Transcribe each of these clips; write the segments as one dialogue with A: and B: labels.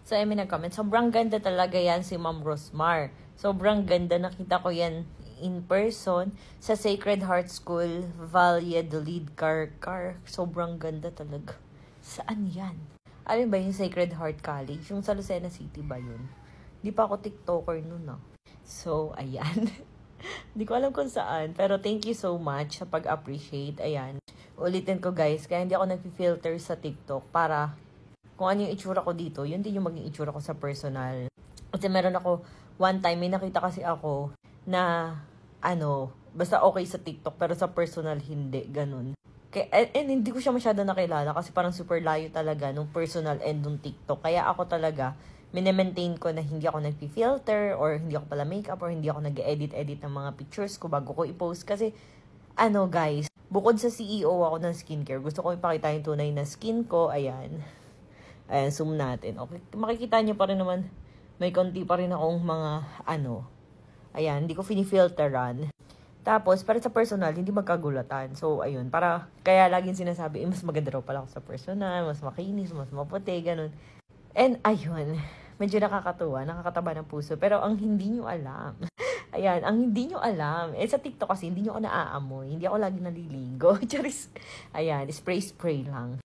A: So, may nag-comment, sobrang ganda talaga yan si Ma'am Rosmar. Sobrang ganda, nakita ko yan in person sa Sacred Heart School, Valladolid, Carcar. Sobrang ganda talaga. Saan yan? Alin ba yung Sacred Heart College? Yung sa Lucena City ba yun? Di pa ako TikToker nun So, ayan. Di ko alam kung saan. Pero thank you so much sa pag-appreciate. Ayan. Ulitin ko guys. Kaya hindi ako nag-filter sa TikTok para kung ano yung itsura ko dito, yun din yung maging itsura ko sa personal. Kasi meron ako, one time, may nakita kasi ako na, basta okay sa TikTok, pero sa personal, hindi. Ganun. And hindi ko siya masyado nakilala kasi parang super layo talaga nung personal and nung TikTok. Kaya ako talaga, mini-maintain ko na hindi ako nag-filter or hindi ako pala makeup or hindi ako nag-edit ng mga pictures ko bago ko i-post. Kasi, guys, bukod sa CEO ako ng skincare, gusto ko ipakita yung tunay na skin ko. Ayan, zoom natin. Okay, makikita nyo pa rin naman, may konti pa rin akong mga, ayan, hindi ko fini-filteran. Tapos, para sa personal, hindi magkagulatan. So, ayun, kaya laging sinasabi, mas maganda raw pala ako sa personal, mas makinis, mas maputi, ganun. And, ayun, medyo nakakatuwa, nakakataba ng puso. Pero ang hindi nyo alam, ayan, ang hindi nyo alam, sa TikTok kasi hindi nyo ako naaamoy, hindi ako lagi naliligo. Charis, ayan, spray lang.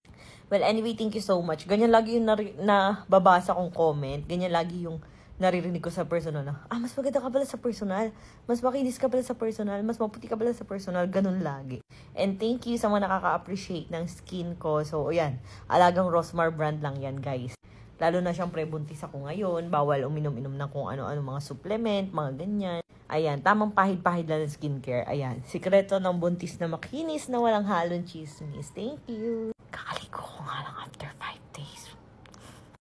A: Well, anyway, thank you so much. Ganyan lagi yung nababasa kong comment, ganyan lagi yung naririnig ko sa personal na, mas maganda ka pala sa personal, mas makinis ka pala sa personal, mas maputi ka pala sa personal, ganun lagi. And thank you sa mga nakaka-appreciate ng skin ko. So, ayan, alagang Rosmar brand lang yan, guys. Lalo na siyempre buntis ako ngayon, bawal uminom-inom ng kung ano-ano mga supplement, mga ganyan. Ayan, tamang pahid-pahid lang ng skincare. Ayan, sikreto ng buntis na makinis na walang halong chismis. Thank you. Kakaligo ko nga lang